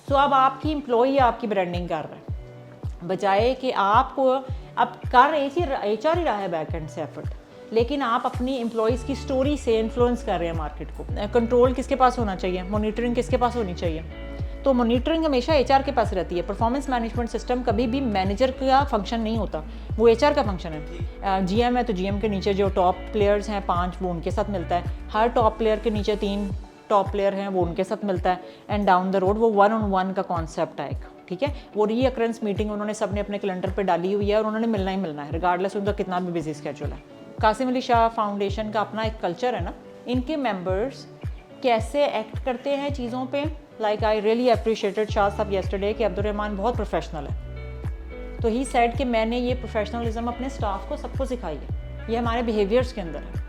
सो अब आपकी एम्प्लॉई आपकी ब्रांडिंग कर रहा है, बजाय कि आपको अब कर एच आर ही रहा है बैक एंड से एफर्ट, लेकिन आप अपनी एम्प्लॉयज़ की स्टोरी से इन्फ्लुएंस कर रहे हैं मार्केट को। कंट्रोल किसके पास होना चाहिए, मॉनिटरिंग किसके पास होनी चाहिए, तो मॉनिटरिंग हमेशा एचआर के पास रहती है। परफॉर्मेंस मैनेजमेंट सिस्टम कभी भी मैनेजर का फंक्शन नहीं होता, वो एचआर का फंक्शन है। जीएम है तो जीएम के नीचे जो टॉप प्लेयर्स हैं 5 वो उनके साथ मिलता है, हर टॉप प्लेयर के नीचे 3 टॉप प्लेयर हैं वो उनके साथ मिलता है, एंड डाउन द रोड वो 1-on-1 का कॉन्सेप्ट है, ठीक है। वो रीअकरेंस मीटिंग उन्होंने सबने अपने कैलेंडर पे डाली हुई है और उन्होंने मिलना ही मिलना है, रिगार्डलेस उनका कितना भी बिजी स्केड्यूल है। कासिम अली शाह फाउंडेशन का अपना एक कल्चर है ना, इनके मेंबर्स कैसे एक्ट करते हैं चीज़ों पे। Like I really appreciated Shah साहब येस्टरडे कि अब्दुर्रहमान बहुत प्रोफेशनल है, तो ही सेड कि मैंने ये प्रोफेशनलिज्म अपने स्टाफ को सबको सिखाई है, ये हमारे बिहेवियर्स के अंदर है।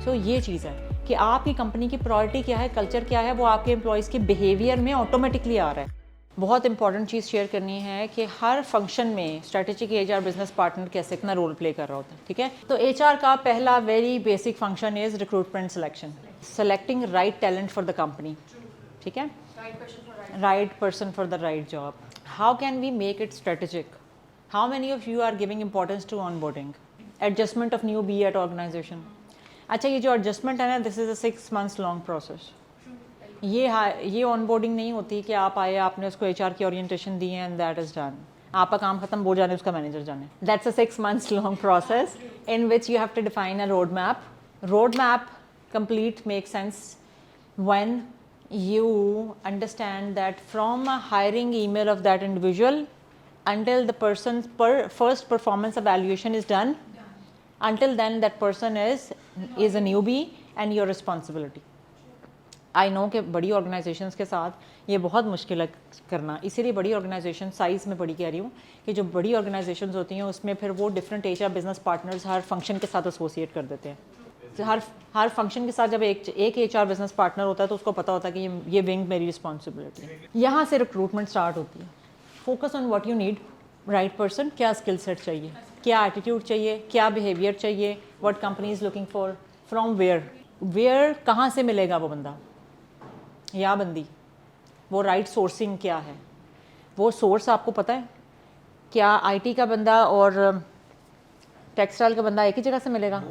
सो ये चीज़ है कि आपकी कंपनी की प्रायोरिटी क्या है, कल्चर क्या है, वो आपके एम्प्लॉयज़ के बिहेवियर में ऑटोमेटिकली आ रहा है। बहुत इंपॉर्टेंट चीज़ शेयर करनी है कि हर फंक्शन में स्ट्रेटेजिक एचआर बिजनेस पार्टनर कैसे अपना रोल प्ले कर रहा होता है, ठीक है। तो एचआर का पहला very basic function is recruitment selection, selecting right talent for the company, ठीक है, right person for the right job. How can we make it strategic? How many of you are giving importance to onboarding, adjustment of newbie at organization? अच्छा, ये जो adjustment है ना, this is a 6 months long process. ये onboarding नहीं होती कि आप आए, आपने उसको HR की orientation दी है and that is done. आपका काम खत्म, वो जाने उसका मैनेजर जाने. That's a 6 months long process in which you have to define a roadmap. Roadmap complete makes sense when you understand that from a hiring email of that individual until the person's first performance evaluation is done, until then that person is a newbie and your responsibility. I know कि बड़ी organisations के साथ ये बहुत मुश्किल है करना, इसीलिए बड़ी ऑर्गेनाइजेशन साइज़ में बड़ी कह रही हूँ कि जो बड़ी ऑर्गेनाइजेशंस होती हैं उसमें फिर वो डिफरेंट एचआर बिजनेस पार्टनर्स हर फंक्शन के साथ एसोसिएट कर देते हैं। हर फंक्शन के साथ जब एक एचआर बिजनेस पार्टनर होता है तो उसको पता होता है कि ये विंग मेरी रिस्पॉन्सिबिलिटी है। यहाँ से रिक्रूटमेंट स्टार्ट होती है। Focus on what you need, right person, क्या स्किल सेट चाहिए, क्या एटीट्यूड चाहिए, क्या बिहेवियर चाहिए, what company is looking for, from where कहाँ से मिलेगा वो बंदा या बंदी, वो राइट सोर्सिंग क्या है, वो सोर्स आपको पता है। क्या आईटी का बंदा और टेक्सटाइल का बंदा एक ही जगह से मिलेगा?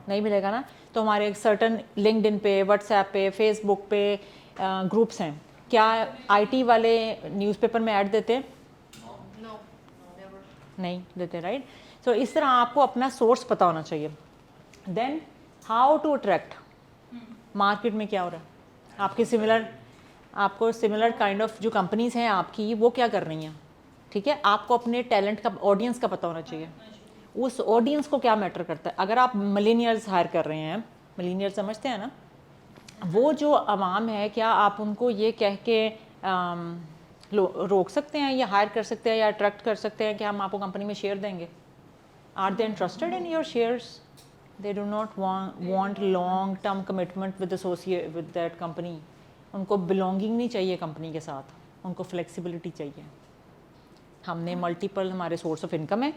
नहीं मिलेगा ना। तो हमारे एक सर्टन लिंक्डइन पे, व्हाट्सएप पे, फेसबुक पे ग्रुप्स हैं, क्या आईटी वाले न्यूज़पेपर में ऐड देते हैं? नहीं देते, राइट। सो इस तरह आपको अपना सोर्स पता होना चाहिए। Then how to attract, market में क्या हो रहा है, आपको सिमिलर काइंड ऑफ जो कंपनीज़ हैं आपकी वो क्या कर रही हैं, ठीक है। आपको अपने टैलेंट का, ऑडियंस का पता होना चाहिए, उस ऑडियंस को क्या मैटर करता है। अगर आप मिलेनियल्स हायर कर रहे हैं, मिलेनियल्स समझते हैं ना, वो जो अवाम है, क्या आप उनको ये कह के रोक सकते हैं या हायर कर सकते हैं या अट्रैक्ट कर सकते हैं कि हम आपको कंपनी में शेयर देंगे? Are they interested in your shares? They do not want long term commitment with associate with that company. उनको बिलोंगिंग नहीं चाहिए कंपनी के साथ, उनको फ्लेक्सिबिलिटी चाहिए। हमने मल्टीपल, हमारे सोर्स ऑफ इनकम है,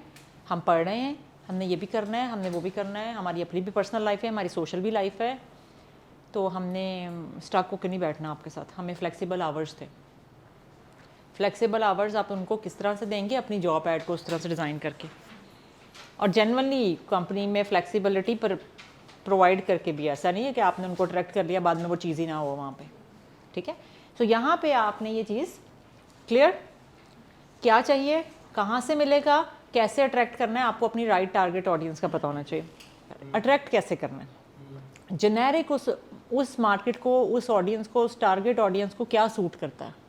हम पढ़ रहे हैं, हमने ये भी करना है, हमने वो भी करना है, हमारी अपनी भी पर्सनल लाइफ है, हमारी सोशल भी लाइफ है, तो हमने स्टक होकर नहीं बैठना आपके साथ। हमें फ्लेक्सिबल आवर्स थे। फ्लेक्सिबल आवर्स आप उनको किस तरह से देंगे? अपनी जॉब ऐड को उस तरह से डिज़ाइन करके, और जनरली कंपनी में फ्लेक्सिबिलिटी पर प्रोवाइड करके भी। ऐसा नहीं है कि आपने उनको अट्रैक्ट कर लिया बाद में वो चीज़ ही ना हो वहाँ पे, ठीक है। तो यहाँ पे आपने ये चीज़ क्लियर, क्या चाहिए, कहाँ से मिलेगा, कैसे अट्रैक्ट करना है, आपको अपनी राइट टारगेट ऑडियंस का पता होना चाहिए। अट्रैक्ट कैसे करना है, जेनेरिक उस मार्केट को, उस ऑडियंस को, उस टारगेट ऑडियंस को क्या सूट करता है।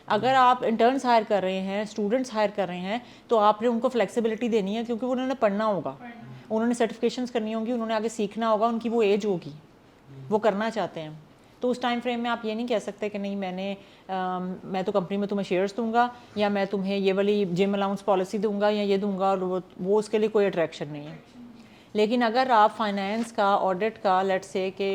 अगर आप इंटर्न्स हायर कर रहे हैं, स्टूडेंट्स हायर कर रहे हैं, तो आपने उनको फ्लेक्सिबिलिटी देनी है, क्योंकि उन्होंने पढ़ना होगा, उन्होंने सर्टिफिकेशंस करनी होंगी, उन्होंने आगे सीखना होगा, उनकी वो एज होगी, वो करना चाहते हैं। तो उस टाइम फ्रेम में आप ये नहीं कह सकते कि नहीं मैं तो कंपनी में तुम्हें शेयर्स दूंगा, या मैं तुम्हें ये वाली जिम अलाउंस पॉलिसी दूंगा, या ये दूंगा, और वो उसके लिए कोई अट्रैक्शन नहीं है। लेकिन अगर आप फाइनेंस का, ऑडिट का, लेट्स से कि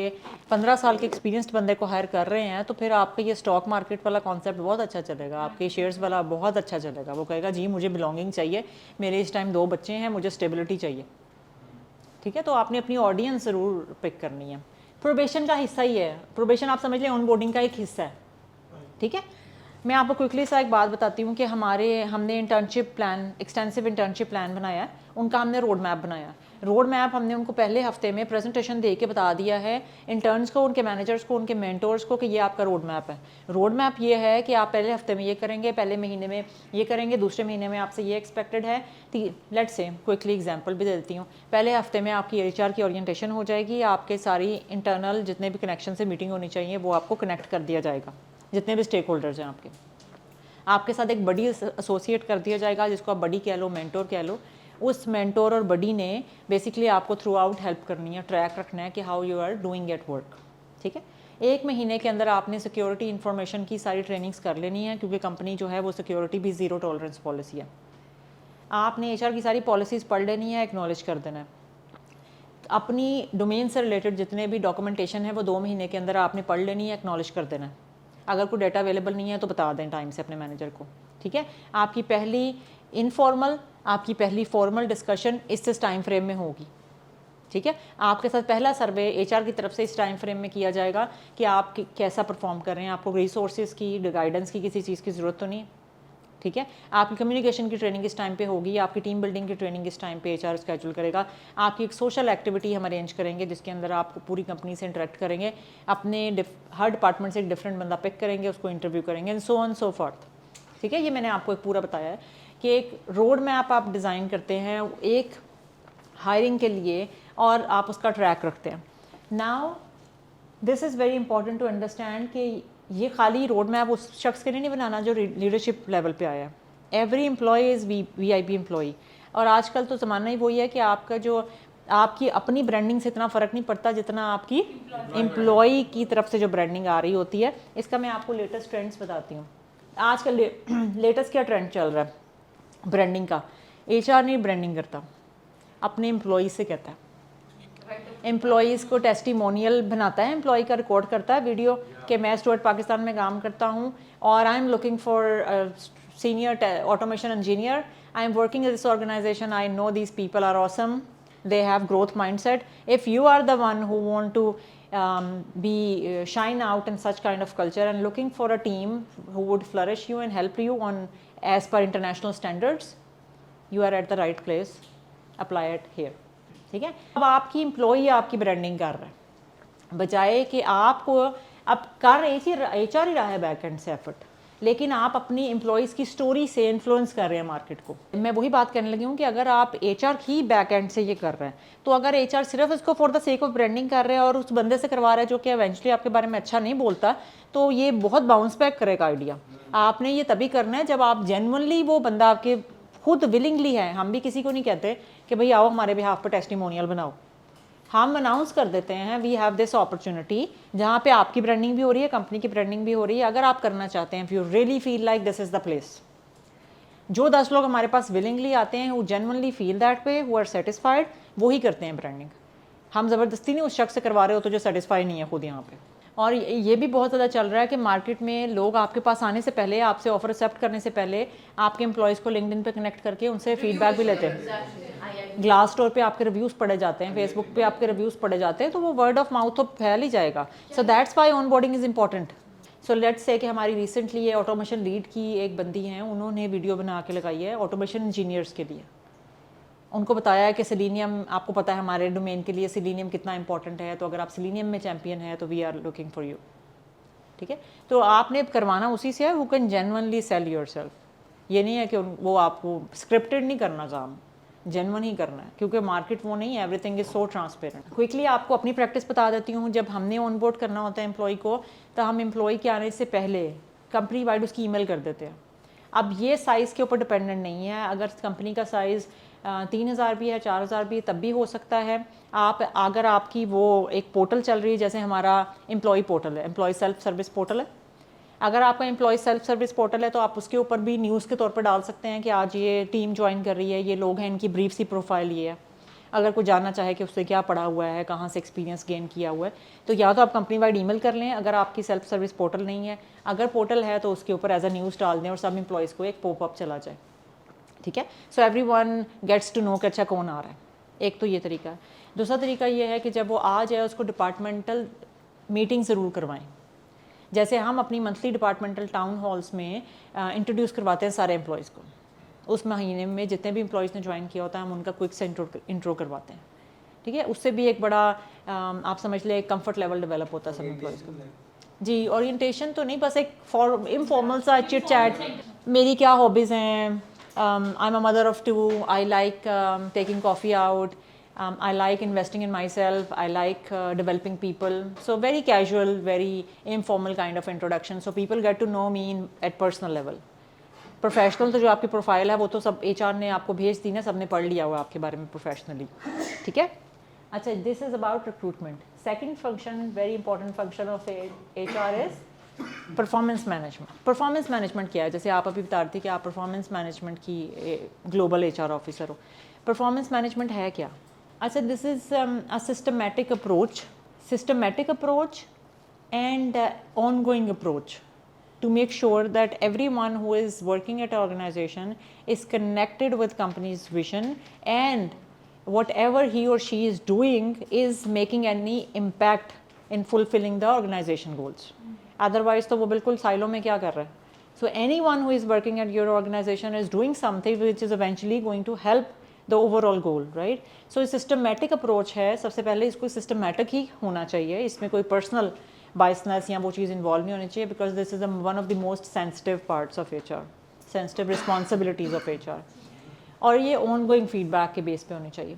15 साल के एक्सपीरियंस्ड बंदे को हायर कर रहे हैं, तो फिर आपका ये स्टॉक मार्केट वाला कॉन्सेप्ट बहुत अच्छा चलेगा, आपके शेयर्स वाला बहुत अच्छा चलेगा। वो कहेगा जी मुझे बिलोंगिंग चाहिए, मेरे इस टाइम 2 बच्चे हैं, मुझे स्टेबिलिटी चाहिए, ठीक है। तो आपने अपनी ऑडियंस ज़रूर पिक करनी है। प्रोबेशन का हिस्सा ही है, प्रोबेशन आप समझ लें ऑनबोर्डिंग का एक हिस्सा है, ठीक है। मैं आपको क्विकली सा एक बात बताती हूँ कि हमने internship plan, extensive internship plan बनाया, उनका हमने रोड मैप बनाया। रोड मैप हमने उनको पहले हफ्ते में प्रेजेंटेशन दे के बता दिया है इंटर्न्स को, उनके मैनेजर्स को, उनके मेंटोर्स को कि ये आपका रोड मैप है। रोड मैप ये है कि आप पहले हफ्ते में ये करेंगे, पहले महीने में ये करेंगे, दूसरे महीने में आपसे ये एक्सपेक्टेड है। लेट्स से क्विकली एग्जांपल भी दे देती हूँ। पहले हफ्ते में आपकी एचआर की ओरिएंटेशन हो जाएगी, आपके सारी इंटरनल जितने भी कनेक्शन से मीटिंग होनी चाहिए वो आपको कनेक्ट कर दिया जाएगा, जितने भी स्टेक होल्डर्स हैं आपके साथ एक बडी एसोसिएट कर दिया जाएगा, जिसको आप बडी कह लो, मेंटोर कह लो। उस मेंटोर और बडी ने बेसिकली आपको थ्रू आउट हेल्प करनी है, ट्रैक रखना है कि how you are doing at work. ठीक है, एक महीने के अंदर आपने सिक्योरिटी इन्फॉर्मेशन की सारी ट्रेनिंग्स कर लेनी है, क्योंकि कंपनी जो है वो सिक्योरिटी भी ज़ीरो टॉलरेंस पॉलिसी है। आपने एचआर की सारी पॉलिसीज़ पढ़ लेनी है, एक्नॉलेज कर देना है। अपनी डोमेन से रिलेटेड जितने भी डॉक्यूमेंटेशन है वो 2 महीने के अंदर आपने पढ़ लेनी है, एक्नॉलेज कर देना है। अगर कोई डाटा अवेलेबल नहीं है तो बता दें टाइम से अपने मैनेजर को। ठीक है, आपकी पहली इनफॉर्मल, आपकी पहली फॉर्मल डिस्कशन इस टाइम फ्रेम में होगी। ठीक है, आपके साथ पहला सर्वे एचआर की तरफ से इस टाइम फ्रेम में किया जाएगा कि आप कैसा परफॉर्म कर रहे हैं। आपको रिसोर्सेज की, गाइडेंस की, किसी चीज़ की ज़रूरत तो नहीं। ठीक है, आपकी कम्युनिकेशन की ट्रेनिंग इस टाइम पे होगी, आपकी टीम बिल्डिंग की ट्रेनिंग इस टाइम पे एचआर स्केड्यूल करेगा। आपकी एक सोशल एक्टिविटी हम अरेंज करेंगे जिसके अंदर आप पूरी कंपनी से इंटरेक्ट करेंगे, अपने हर डिपार्टमेंट से एक डिफरेंट बंदा पिक करेंगे, उसको इंटरव्यू करेंगे, and so on so forth. ठीक है, ये मैंने आपको एक पूरा बताया है कि एक रोड मैप आप डिज़ाइन करते हैं एक हायरिंग के लिए और आप उसका ट्रैक रखते हैं। Now this is very important to understand कि ये खाली रोड मैप उस शख्स के लिए नहीं बनाना जो लीडरशिप लेवल पे आया है। Every employee is VIP employee. और आजकल तो ज़माना ही वही है कि आपका जो आपकी अपनी ब्रांडिंग से इतना फ़र्क नहीं पड़ता जितना आपकी एम्प्लॉय की तरफ से जो ब्रांडिंग आ रही होती है। इसका मैं आपको लेटेस्ट ट्रेंड्स बताती हूँ। आजकल लेटेस्ट क्या ट्रेंड चल रहा है ब्रांडिंग का? एचआर नहीं ब्रांडिंग करता, अपने एम्प्लॉय से कहता है। एम्प्लॉयज़ को टेस्टिमोनियल बनाता है, एम्प्लॉय का रिकॉर्ड करता है वीडियो कि मैं स्टुअर्ट पाकिस्तान में काम करता हूँ और I am looking for senior automation engineer, I am working in this organisation, I know these people are awesome, they have growth mindset. If you are the one who want to shine out in such kind of culture and looking for a team who would flourish you and help you on as per international standards, you are at the right place. Apply it here. ठीक है, अब आपकी employee आपकी branding कर रहा है, बजाय कि आपको अब कर एचआर ही रहा है बैक एंड से एफर्ट, लेकिन आप अपनी एम्प्लॉयज़ की स्टोरी से इन्फ्लुएंस कर रहे हैं मार्केट को। मैं वही बात करने लगी हूँ कि अगर आप एचआर ही बैक एंड से ये कर रहे हैं, तो अगर एचआर सिर्फ इसको for the sake of branding कर रहे हैं और उस बंदे से करवा रहा है जो कि एवेंचुअली आपके बारे में अच्छा नहीं बोलता, तो ये बहुत बाउंस बैक करेगा आइडिया। आपने ये तभी करना है जब आप जेन्युइनली वो बंदा आपके खुद विलिंगली है। हम भी किसी को नहीं कहते कि भाई आओ हमारे बिहाफ पर टेस्टिमोनियल बनाओ, हम अनाउंस कर देते हैं वी हैव दिस अपॉर्चुनिटी जहाँ पे आपकी ब्रांडिंग भी हो रही है, कंपनी की ब्रांडिंग भी हो रही है। अगर आप करना चाहते हैं, if you really feel like this is the place, जो 10 लोग हमारे पास विलिंगली आते हैं, who genuinely feel that way, who are satisfied, वो ही करते हैं ब्रांडिंग। हम ज़बरदस्ती नहीं उस शख्स से करवा रहे हो तो जो सेटिस्फाई नहीं है खुद यहाँ पे। और ये भी बहुत ज़्यादा चल रहा है कि मार्केट में लोग आपके पास आने से पहले, आपसे ऑफर एक्सेप्ट करने से पहले आपके एम्प्लॉयज़ को लिंक्डइन पे कनेक्ट करके उनसे फीडबैक भी लेते हैं। ग्लास स्टोर पे आपके रिव्यूज़ पढ़े जाते हैं, फेसबुक पे आपके रिव्यूज़ पढ़े जाते हैं, तो वो वर्ड ऑफ माउथ तो फैल ही जाएगा। So that's why on boarding is important. So let's say कि हमारी रिसेंटली ये ऑटोमेशन लीड की एक बंदी हैं, उन्होंने वीडियो बना के लगाई है ऑटोमेशन इंजीनियर्स के लिए। उनको बताया है कि सेलेनियम, आपको पता है हमारे डोमेन के लिए सेलेनियम कितना इंपॉर्टेंट है, तो अगर आप सेलेनियम में चैम्पियन है तो we are looking for you. ठीक है, तो आपने करवाना उसी से है who can genuinely sell yourself. ये नहीं है कि वो आपको स्क्रिप्टेड नहीं करना, काम जेन्युइन ही करना है, क्योंकि मार्केट वो नहीं है, everything is so transparent. Quickly आपको अपनी प्रैक्टिस बता देती हूँ। जब हमने ऑन बोर्ड करना होता है एम्प्लॉय को, तो हम एम्प्लॉय के आने से पहले कंपनी वाइड उसकी ईमेल कर देते हैं। अब ये साइज़ के ऊपर डिपेंडेंट नहीं है, अगर कंपनी का साइज़ 3000 भी है, 4000 भी, तब भी हो सकता है। आप अगर आपकी वो एक पोर्टल चल रही है, जैसे हमारा एम्प्लॉय पोर्टल है, एम्प्लॉय सेल्फ सर्विस पोर्टल है, अगर आपका एम्प्लॉय सेल्फ सर्विस पोर्टल है तो आप उसके ऊपर भी न्यूज़ के तौर पर डाल सकते हैं कि आज ये टीम ज्वाइन कर रही है, ये लोग हैं, इनकी ब्रीफ सी प्रोफाइल ये है। अगर कोई जानना चाहे कि उससे क्या पढ़ा हुआ है, कहाँ से एक्सपीरियंस गेन किया हुआ है, तो या तो आप कंपनी वाइड ईमेल कर लें। अगर आपकी सेल्फ सर्विस पोर्टल नहीं है, अगर पोर्टल है तो उसके ऊपर एज अ न्यूज़ डाल दें और सब एम्प्लॉयज़ को एक पॉपअप चला जाए। ठीक है, so everyone gets to know कि अच्छा कौन आ रहा है। एक तो ये तरीका है। दूसरा तरीका ये है कि जब वो आ जाए उसको डिपार्टमेंटल मीटिंग ज़रूर करवाएं। जैसे हम अपनी मंथली डिपार्टमेंटल टाउन हॉल्स में इंट्रोड्यूस करवाते हैं सारे एम्प्लॉयज़ को, उस महीने में जितने भी एम्प्लॉयज़ ने ज्वाइन किया होता है हम उनका क्विक से इंट्रो करवाते हैं, ठीक है। उससे भी एक बड़ा आप समझ लें कंफर्ट लेवल डेवलप होता है सब एम्प्लॉयज़ को। जी, ओरिएंटेशन तो नहीं, बस एक इनफॉर्मल सा चिट चैट, मेरी क्या हॉबीज़ हैं, I am a mother of 2, I like taking coffee out, I like investing in myself, I like developing people. So very casual, very informal kind of introduction. So people get to know me at personal level. Professional तो जो आपकी profile है वो तो सब HR ने आपको भेज दी ना, सबने पढ़ लिया हुआ आपके बारे में प्रोफेशनली, ठीक है। अच्छा, this is about recruitment. Second function, very important function of HR is performance management. Performance management क्या है? जैसे आप अभी बता रहे थे कि आप परफॉर्मेंस मैनेजमेंट की ग्लोबल HR ऑफिसर हो। परफॉर्मेंस मैनेजमेंट है क्या? अच्छा, this is a systematic approach and ongoing approach to make sure that everyone who is working at an organization is connected with company's vision and whatever he or she is doing is making any impact in fulfilling the organization goals. Otherwise तो वो बिल्कुल silo में क्या कर रहा है? So anyone who is working at your organization is doing something which is eventually going to help the overall goal, right? So systematic approach है, सबसे पहले इसको systematic ही होना चाहिए, इसमें कोई personal बाइसनेस या वो चीज़ इन्वॉल्व नहीं होनी चाहिए, because this is one of the most sensitive parts of HR, sensitive responsibilities of HR, और ये ऑन गोइंग फीडबैक के बेस पे होनी चाहिए,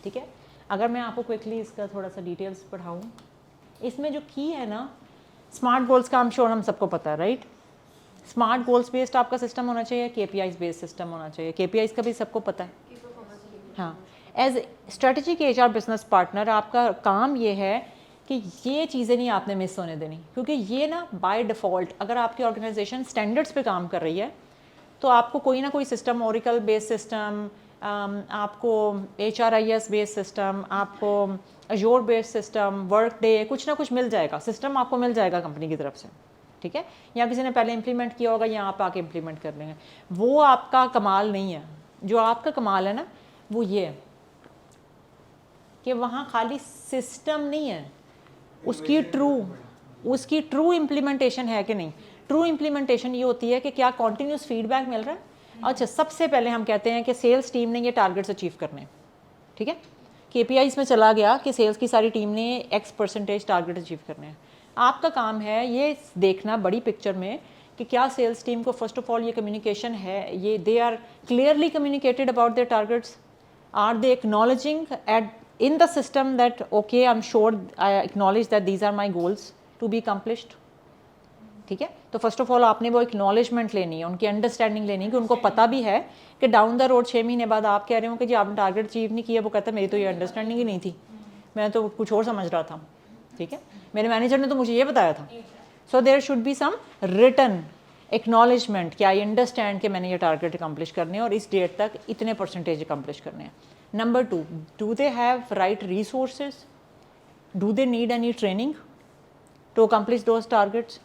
ठीक है। अगर मैं आपको क्विकली इसका थोड़ा सा डिटेल्स पढ़ाऊँ, इसमें जो की है ना, स्मार्ट गोल्स का, हम श्योर हम सबको पता है, राइट। स्मार्ट गोल्स बेस्ड आपका सिस्टम होना चाहिए, KPIs बेस्ड सिस्टम होना चाहिए। KPIs का भी सबको पता है, हाँ। As strategic HR business partner आपका काम ये है कि ये चीज़ें नहीं आपने मिस होने देनी, क्योंकि ये ना बाय डिफ़ॉल्ट अगर आपकी ऑर्गेनाइजेशन स्टैंडर्ड्स पे काम कर रही है तो आपको कोई ना कोई सिस्टम, ओरेकल बेस्ड सिस्टम, आपको HRIS बेस्ड सिस्टम, आपको अजोर बेस्ड सिस्टम, वर्कडे, कुछ ना कुछ मिल जाएगा, सिस्टम आपको मिल जाएगा कंपनी की तरफ से, ठीक है। या किसी ने पहले इंप्लीमेंट किया होगा या आप आके इंप्लीमेंट कर लेंगे, वो आपका कमाल नहीं है। जो आपका कमाल है ना वो ये है कि वहाँ खाली सिस्टम नहीं है, उसकी ट्रू इम्प्लीमेंटेशन है कि नहीं। ट्रू इम्प्लीमेंटेशन ये होती है कि क्या कॉन्टीन्यूस फीडबैक मिल रहा है। अच्छा, सबसे पहले हम कहते हैं कि सेल्स टीम ने ये टारगेट्स अचीव करने हैं, ठीक है। KPIs में चला गया कि सेल्स की सारी टीम ने X% टारगेट अचीव करने हैं। आपका काम है ये देखना बड़ी पिक्चर में कि क्या सेल्स टीम को फर्स्ट ऑफ ऑल ये कम्युनिकेशन है, ये they are clearly communicated about their targets, are they acknowledging at in the system that okay, I'm sure I acknowledge that these are my goals to be accomplished, ठीक है। तो first of all आपने वो acknowledgement लेनी है, उनकी understanding लेनी है कि उनको पता भी है कि डाउन द रोड 6 महीने बाद आप कह रहे हो कि जी आपने टारगेट अचीव नहीं किया, वो कहता है मेरी तो ये अंडरस्टैंडिंग ही नहीं थी, मैं तो कुछ और समझ रहा था, ठीक है, मेरे मैनेजर ने तो मुझे ये बताया था। So there should be some written acknowledgement कि आई अंडरस्टैंड कि मैंने ये टारगेट अकम्प्लिश करने हैं और इस डेट तक इतने % अकम्प्लिश करने हैं। Number 2, do they have right resources? Do they need any training to accomplish those targets?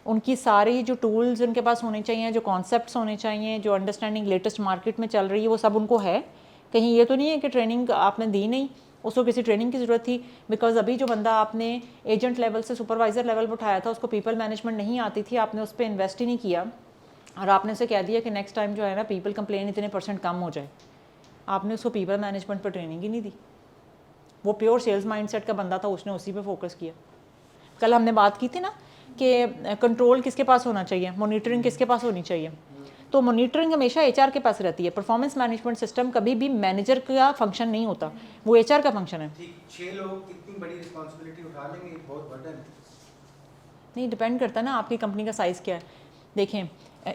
उनकी सारी जो टूल्स उनके पास होने चाहिए, जो कॉन्सेप्ट्स होने चाहिए, जो अंडरस्टैंडिंग लेटेस्ट मार्केट में चल रही है वो सब उनको है। कहीं ये तो नहीं है कि ट्रेनिंग आपने दी नहीं, उसको किसी ट्रेनिंग की ज़रूरत थी, बिकॉज अभी जो बंदा आपने एजेंट लेवल से सुपरवाइज़र लेवल पर उठाया था उसको पीपल मैनेजमेंट नहीं आती थी, आपने उस पर इन्वेस्ट ही नहीं किया और आपने उसे कह दिया कि नेक्स्ट टाइम जो है ना पीपल कंप्लेन इतने % कम हो जाए। आपने उसको पीपल मैनेजमेंट पर ट्रेनिंग ही नहीं दी, वो प्योर सेल्स माइंडसेट का बंदा था, उसने उसी पे फोकस किया। कल हमने बात की थी ना कि कंट्रोल किसके पास होना चाहिए, मॉनिटरिंग किसके पास होनी चाहिए, तो मॉनिटरिंग हमेशा HR के पास रहती है। परफॉर्मेंस मैनेजमेंट सिस्टम कभी भी मैनेजर का फंक्शन नहीं होता, वो HR का फंक्शन है। 6 लोग कितनी बड़ी रिस्पांसिबिलिटी उठा लेंगे, बहुत बर्डन नहीं, डिपेंड करता है ना आपकी कंपनी का साइज़ क्या है। देखें,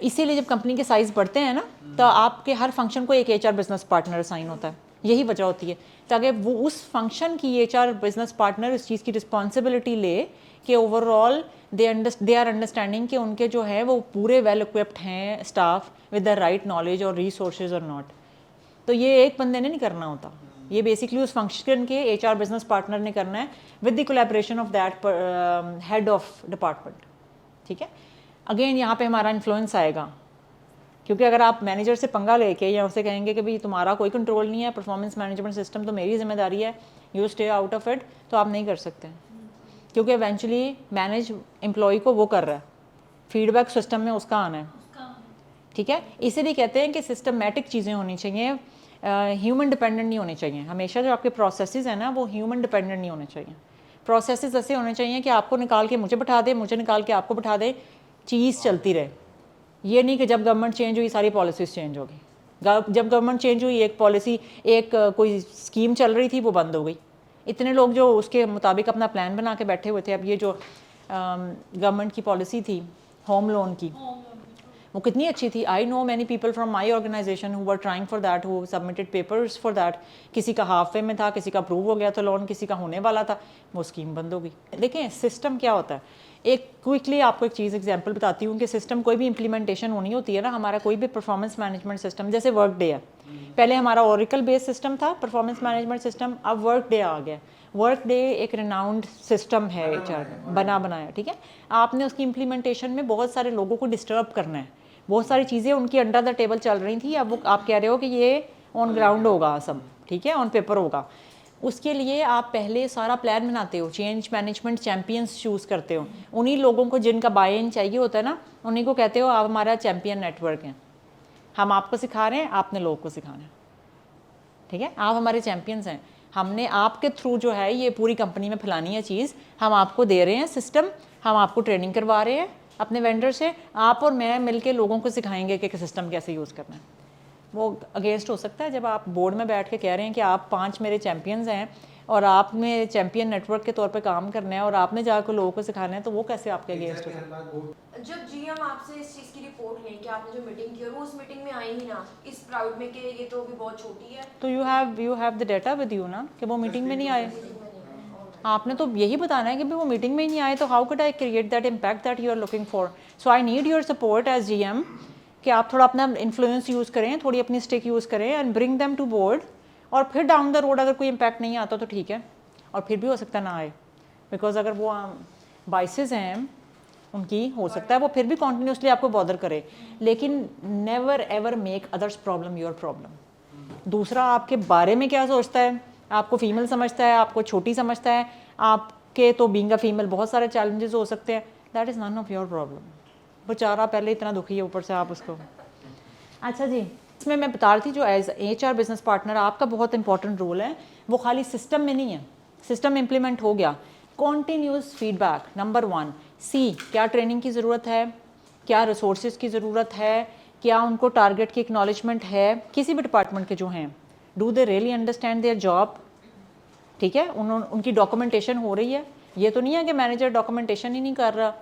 इसीलिए जब कंपनी के साइज़ बढ़ते हैं ना तो आपके हर फंक्शन को एक HR बिजनेस पार्टनर असाइन होता है, यही वजह होती है ताकि वो उस फंक्शन की HR बिजनेस पार्टनर इस चीज़ की रिस्पॉन्सिबिलिटी ले कि ओवरऑल दे आर अंडरस्टैंडिंग कि उनके जो है वो पूरे वेल इक्विप्ड हैं staff with the right knowledge और रिसोर्सेज और नॉट। तो ये एक बंदे ने नहीं करना होता, ये बेसिकली उस फंक्शन के HR बिजनेस पार्टनर ने करना है with the collaboration of that head of department, ठीक है। अगेन यहाँ पे हमारा इन्फ्लुएंस आएगा, क्योंकि अगर आप मैनेजर से पंगा लेके या उसे कहेंगे कि भाई तुम्हारा कोई कंट्रोल नहीं है, परफॉर्मेंस मैनेजमेंट सिस्टम तो मेरी जिम्मेदारी है, you stay out of it, तो आप नहीं कर सकते। क्योंकि इवेंचुअली मैनेज एम्प्लॉय को वो कर रहा है, फीडबैक सिस्टम में उसका आना है, ठीक है। इसीलिए कहते हैं कि सिस्टमेटिक चीज़ें होनी चाहिए, ह्यूमन डिपेंडेंट नहीं होनी चाहिए। हमेशा जो आपके प्रोसेसेस हैं ना वो ह्यूमन डिपेंडेंट नहीं होने चाहिए। प्रोसेसेस ऐसे होने चाहिए कि आपको निकाल के मुझे बैठा दे, मुझे निकाल के आपको बैठा दे, चीज़ चलती रहे। ये नहीं कि जब गवर्नमेंट चेंज हुई सारी पॉलिसीज़ चेंज होगी। जब गवर्नमेंट चेंज हुई एक पॉलिसी, एक कोई स्कीम चल रही थी वो बंद हो गई। इतने लोग जो उसके मुताबिक अपना प्लान बना के बैठे हुए थे। अब ये जो गवर्नमेंट की पॉलिसी थी होम लोन की, वो कितनी अच्छी थी। I know many people from my organisation who were trying for that, who submitted papers for that. किसी का हाफ वे में था, किसी का अप्रूव हो गया था लोन, किसी का होने वाला था, वो स्कीम बंद हो गई। देखें सिस्टम क्या होता है। एक क्विकली आपको एक चीज़ एग्जांपल बताती हूँ कि सिस्टम कोई भी इम्प्लीमेंटेशन होनी होती है ना, हमारा कोई भी परफॉर्मेंस मैनेजमेंट सिस्टम, जैसे वर्क डे है, पहले हमारा ओरेकल बेस्ड सिस्टम था परफॉर्मेंस मैनेजमेंट सिस्टम, अब वर्क डे आ गया। वर्क डे एक रिनाउंड सिस्टम है HR बना बनाया, ठीक है। आपने उसकी इम्प्लीमेंटेशन में बहुत सारे लोगों को डिस्टर्ब करना है, बहुत सारी चीज़ें उनकी अंडर द टेबल चल रही थी, अब वो आप कह रहे हो कि ये ऑन ग्राउंड होगा सब, ठीक है, ऑन पेपर होगा। उसके लिए आप पहले सारा प्लान बनाते हो, चेंज मैनेजमेंट चैम्पियंस चूज़ करते हो, उन्हीं लोगों को जिनका बाय इन चाहिए होता है ना, उन्हीं को कहते हो आप हमारा चैम्पियन नेटवर्क हैं। हम आपको सिखा रहे हैं, आपने लोगों को सिखाना है, ठीक है। आप हमारे चैम्पियंस हैं, हमने आपके थ्रू जो है ये पूरी कंपनी में फैलानी है चीज़, हम आपको दे रहे हैं सिस्टम, हम आपको ट्रेनिंग करवा रहे हैं अपने वेंडर से, आप और मैं मिलके लोगों को सिखाएंगे कि सिस्टम कैसे यूज़ करना है। वो अगेंस्ट हो सकता है जब आप बोर्ड में बैठ के कह रहे हैं कि आप 5 मेरे चैम्पियंस हैं और आपने चैम्पियन नेटवर्क के तौर पे काम करना है और आपने जाकर लोगों को सिखाना है, तो वो कैसे आपके अगेंस्ट हो सकता है। जब GM आपसे इस चीज़ की रिपोर्ट लें कि आपने जो मीटिंग की और वो उस मीटिंग में आई ही ना, इस प्राउड में कि ये तो अभी बहुत छोटी है, तो you have the data with you ना कि वो मीटिंग में नहीं आए। आपने तो यही बताना है कि भाई वो मीटिंग में ही नहीं आए, तो how could I create that impact that you are looking for. So I need your support as GM कि आप थोड़ा अपना इन्फ्लुएंस यूज़ करें, थोड़ी अपनी स्टिक यूज़ करें and bring them to board. और फिर डाउन द रोड अगर कोई इम्पैक्ट नहीं आता तो ठीक है, और फिर भी हो सकता ना आए, बिकॉज अगर वो बाइसेस हैं उनकी, हो सकता है वो फिर भी कॉन्टीन्यूसली आपको बॉदर करे, लेकिन never ever make others problem your problem. दूसरा आपके बारे में क्या सोचता है, आपको फीमेल समझता है, आपको छोटी समझता है, आपके तो बीइंग अ फीमेल बहुत सारे चैलेंजेस हो सकते हैं, that is none of your problem. बेचारा पहले इतना दुखी है, ऊपर से आप उसको। अच्छा जी, इसमें मैं बता रही थी जो एज HR बिजनेस पार्टनर आपका बहुत इंपॉर्टेंट रोल है, वो खाली सिस्टम में नहीं है, सिस्टम इम्प्लीमेंट हो गया, कॉन्टीन्यूस फीडबैक नंबर 1। C, क्या ट्रेनिंग की ज़रूरत है, क्या रिसोर्सेज की ज़रूरत है, क्या उनको टारगेट की एक्नॉलेजमेंट है, किसी भी डिपार्टमेंट के जो हैं, do they really understand their job, ठीक है, उनकी डॉक्यूमेंटेशन हो रही है। ये तो नहीं है कि मैनेजर डॉक्यूमेंटेशन ही नहीं कर रहा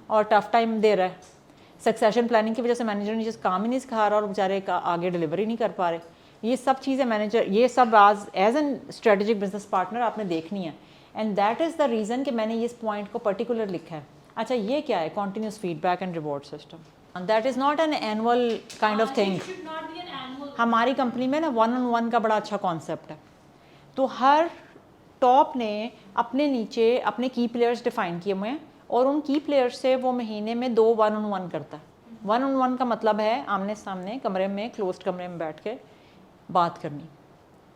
और टफ टाइम दे रहा है, सक्सेशन प्लानिंग की वजह से मैनेजर ने जिस काम ही नहीं सिखा रहा और बेचारे का आगे डिलीवरी नहीं कर पा रहे। ये सब चीज़ें मैनेजर, ये सब as an strategic business partner आपने देखनी है, and that is the reason कि मैंने इस पॉइंट को पर्टिकुलर लिखा है। अच्छा, ये क्या है, continuous feedback and reward system, that is not an annual kind of thing. हमारी कंपनी में ना 1-on-1 का बड़ा अच्छा कॉन्सेप्ट है, तो हर टॉप ने अपने नीचे अपने की प्लेयर्स डिफाइन किए हुए हैं और उन की प्लेयर्स से वो महीने में 2 1-on-1 करता है। 1-on-1 का मतलब है आमने सामने कमरे में, क्लोज्ड कमरे में बैठ के बात करनी,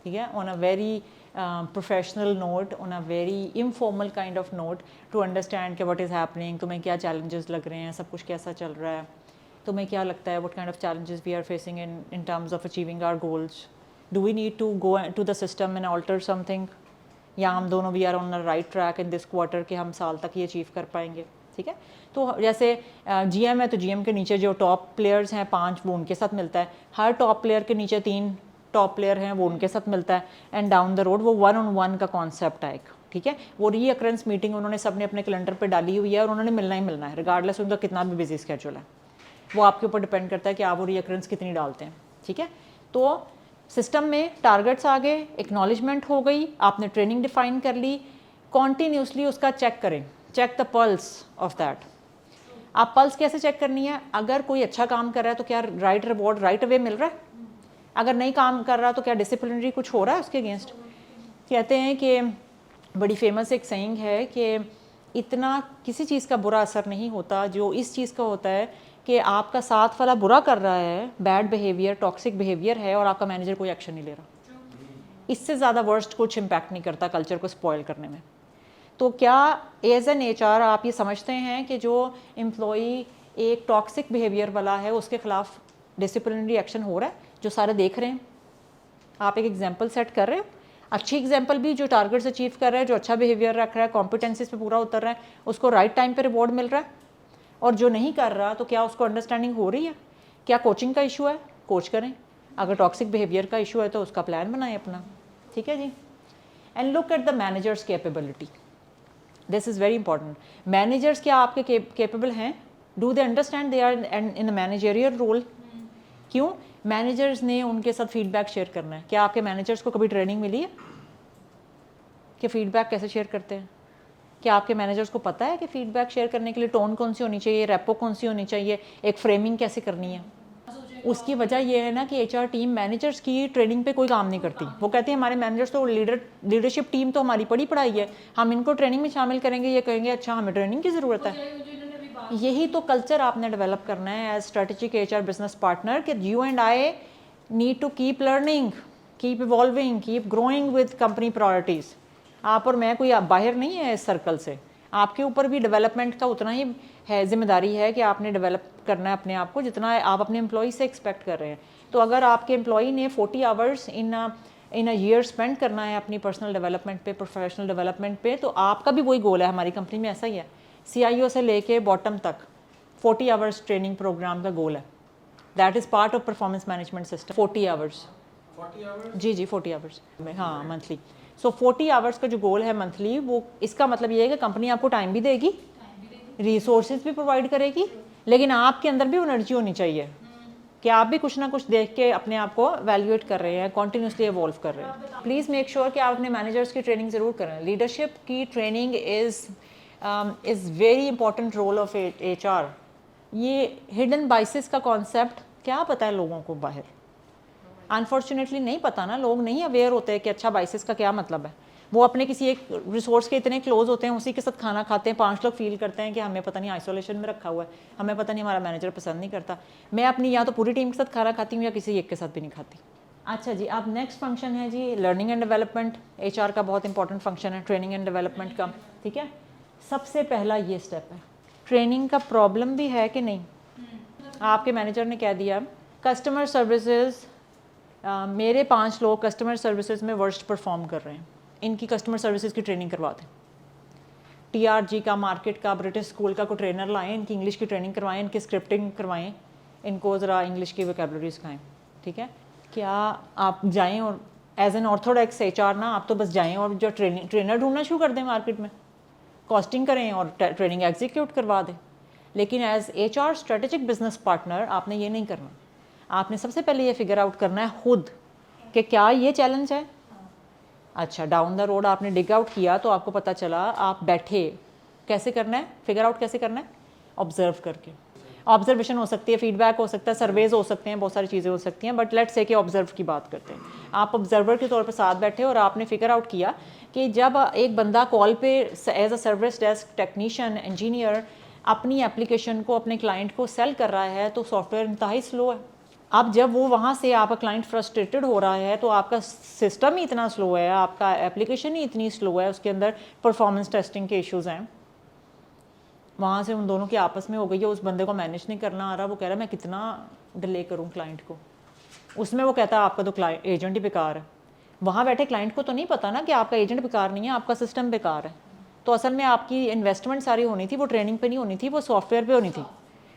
ठीक है, on a very professional note, on a very informal kind of note, to understand कि व्हाट इज़ हैपनिंग, तुम्हें क्या चैलेंजेस लग रहे हैं, सब कुछ कैसा चल रहा है, तुम्हें क्या लगता है, what kind of challenges we are facing in terms of achieving our goals, do we need to go to the system and alter something, या हम दोनों we are on the right track in this quarter कि हम साल तक ये achieve कर पाएंगे, ठीक है। तो जैसे GM है तो GM के नीचे जो टॉप प्लेयर्स हैं 5, वो उनके साथ मिलता है, हर टॉप प्लेयर के नीचे 3 टॉप प्लेयर हैं, वो उनके साथ मिलता है, एंड डाउन द रोड वो 1-on-1 का कॉन्सेप्ट है एक, ठीक है। वो रीअकरेंस मीटिंग उन्होंने सबने अपने कैलेंडर पे डाली हुई है और उन्होंने मिलना ही मिलना है, रिगार्डलेस उनका कितना भी बिजी स्केड्यूल है, वो आपके ऊपर डिपेंड करता है कि आप वो रीअकरेंस कितनी डालते हैं, ठीक है। तो सिस्टम में टारगेट्स आ गए, एक्नॉलेजमेंट हो गई, आपने ट्रेनिंग डिफाइन कर ली, कॉन्टीन्यूसली उसका चेक करें, check the pulse of that. आप पल्स कैसे चेक करनी है, अगर कोई अच्छा काम कर रहा है तो क्या राइट रिवॉर्ड राइट अवे मिल रहा है, अगर नहीं काम कर रहा तो क्या डिसिप्लिनरी कुछ हो रहा है उसके अगेंस्ट। कहते हैं कि बड़ी फेमस एक सेइंग है कि इतना किसी चीज़ का बुरा असर नहीं होता जो इस चीज़ का होता है कि आपका साथ वाला बुरा कर रहा है, बैड बिहेवियर, टॉक्सिक बिहेवियर है, और आपका मैनेजर कोई एक्शन नहीं ले रहा। इससे ज़्यादा वर्स्ट कुछ इम्पैक्ट नहीं करता कल्चर को स्पॉइल करने में। तो क्या एज एन HR आप ये समझते हैं कि जो एम्प्लॉई एक टॉक्सिक बिहेवियर वाला है उसके खिलाफ डिसिप्लिनरी एक्शन हो रहा है, जो सारे देख रहे हैं? आप एक एग्जाम्पल सेट कर रहे हो, अच्छी एग्जाम्पल भी, जो टारगेट्स अचीव कर रहा है, जो अच्छा बिहेवियर रख रहा है, कॉम्पिटेंसीज पे पूरा उतर रहा है, उसको राइट टाइम पे रिवॉर्ड मिल रहा है। और जो नहीं कर रहा तो क्या उसको अंडरस्टैंडिंग हो रही है? क्या कोचिंग का इशू है? कोच करें। अगर टॉक्सिक बिहेवियर का इशू है तो उसका प्लान बनाएं अपना, ठीक है जी। And look at the managers capability, this is very important. Managers क्या आपके केपेबल हैं? Do they understand they are in a managerial role? क्यों? मैनेजर्स ने उनके साथ फीडबैक शेयर करना है। क्या आपके मैनेजर्स को कभी ट्रेनिंग मिली है कि फीडबैक कैसे शेयर करते हैं? क्या आपके मैनेजर्स को पता है कि फीडबैक शेयर करने के लिए टोन कौन सी होनी चाहिए, रेपो कौन सी होनी चाहिए, एक फ्रेमिंग कैसे करनी है? उसकी वजह यह है ना कि HR टीम मैनेजर्स की ट्रेनिंग पे कोई काम नहीं करती। वो कहते हैं हमारे मैनेजर्स तो लीडरशिप टीम तो हमारी पढ़ी पढ़ाई है, हम इनको ट्रेनिंग में शामिल करेंगे, ये कहेंगे अच्छा हमें ट्रेनिंग की ज़रूरत है। यही तो कल्चर आपने डेवलप करना है as strategic HR business partner, कि you and I need to keep learning, keep evolving, keep growing with company priorities. आप और मैं कोई बाहर नहीं है इस सर्कल से, आपके ऊपर भी डेवलपमेंट का उतना ही है, जिम्मेदारी है कि आपने डेवलप करना है अपने आप को जितना आप अपने एम्प्लॉई से एक्सपेक्ट कर रहे हैं। तो अगर आपके एम्प्लॉई ने 40 hours in a year spend करना है अपनी पर्सनल डेवलपमेंट पे, प्रोफेशनल डेवलपमेंट पे, तो आपका भी वही गोल है। हमारी कंपनी में ऐसा ही है, CIO से लेके बॉटम तक 40 आवर्स ट्रेनिंग प्रोग्राम का गोल है। That is part of performance management system. 40 hours 40 hours जी 40 आवर्स में, हाँ मंथली। सो 40 आवर्स का जो गोल है मंथली, वो इसका मतलब ये है कि कंपनी आपको टाइम भी देगी, रिसोर्सेज भी प्रोवाइड करेगी, लेकिन आपके अंदर भी एनर्जी होनी चाहिए कि आप भी कुछ ना कुछ देख के अपने आप को वैल्यूएट कर रहे हैं, कॉन्टीन्यूसली इवॉल्व कर रहे हैं। प्लीज़ मेक श्योर कि आप अपने मैनेजर्स की ट्रेनिंग ज़रूर करें। लीडरशिप की training is very important role of HR। ये हिडन बाइसेस का कॉन्सेप्ट क्या पता है लोगों को बाहर? अनफॉर्चुनेटली नहीं पता ना, लोग नहीं अवेयर होते कि अच्छा बाइसेस का क्या मतलब है। वो अपने किसी एक रिसोर्स के इतने क्लोज होते हैं, उसी के साथ खाना खाते हैं, 5 लोग फील करते हैं कि हमें पता नहीं आइसोलेशन में रखा हुआ है, हमें पता नहीं हमारा मैनेजर पसंद नहीं करता। मैं अपनी या तो पूरी टीम के साथ खाना खाती हूँ या किसी एक के साथ भी नहीं खाती। अच्छा जी, अब नेक्स्ट फंक्शन है जी लर्निंग एंड डेवलपमेंट। HR का बहुत इंपॉर्टेंट फंक्शन है ट्रेनिंग एंड डेवलपमेंट का, ठीक है। सबसे पहला ये स्टेप है, ट्रेनिंग का प्रॉब्लम भी है कि नहीं? आपके मैनेजर ने कह दिया कस्टमर सर्विसेज, मेरे 5 लोग कस्टमर सर्विसेज में वर्स्ट परफॉर्म कर रहे हैं, इनकी कस्टमर सर्विसेज की ट्रेनिंग करवा दें। TRG का, मार्केट का, ब्रिटिश स्कूल का कोई ट्रेनर लाएं, इनकी इंग्लिश की ट्रेनिंग करवाएं, इनकी स्क्रिप्टिंग करवाएं, इनको ज़रा इंग्लिश की वोकैबुलरी सिखाएं, ठीक है। क्या आप जाएं और एज एन ऑर्थोडॉक्स HR ना, आप तो बस जाएं और जो ट्रेनर ढूंढना शुरू कर दें मार्केट में, कॉस्टिंग करें और ट्रेनिंग एग्जीक्यूट करवा दें। लेकिन as HR strategic business partner आपने ये नहीं करना। आपने सबसे पहले ये फिगर आउट करना है खुद कि क्या ये चैलेंज है। अच्छा, डाउन द रोड आपने डिग आउट किया तो आपको पता चला, आप बैठे, कैसे करना है फिगर आउट, कैसे करना है? ऑब्जर्व करके। ऑब्जर्वेशन हो सकती है, फीडबैक हो सकता है, सर्वेज हो सकते हैं, बहुत सारी चीज़ें हो सकती हैं, बट लेट्स से कि ऑब्जर्व की बात करते हैं। आप ऑब्जर्वर के तौर पर साथ बैठे और आपने फिगर आउट किया कि जब एक बंदा कॉल पे as a service desk technician, engineer अपनी एप्लीकेशन को, अपने क्लाइंट को सेल कर रहा है तो सॉफ्टवेयर इंतहाई स्लो है। अब जब वो वहाँ से आपका क्लाइंट फ्रस्ट्रेटेड हो रहा है तो आपका सिस्टम ही इतना स्लो है, आपका एप्लीकेशन ही इतनी स्लो है, उसके अंदर परफॉर्मेंस टेस्टिंग के इश्यूज़ हैं, वहाँ से उन दोनों की आपस में हो गई है, उस बंदे को मैनेज नहीं करना आ रहा, वो कह रहा है मैं कितना डिले करूँ क्लाइंट को, उसमें वो कहता है आपका तो एजेंट ही बेकार है। वहाँ बैठे क्लाइंट को तो नहीं पता ना कि आपका एजेंट बेकार नहीं है, आपका सिस्टम बेकार है। तो असल में आपकी इन्वेस्टमेंट सारी होनी थी, वो ट्रेनिंग पे नहीं होनी थी, वो सॉफ्टवेयर पे होनी थी,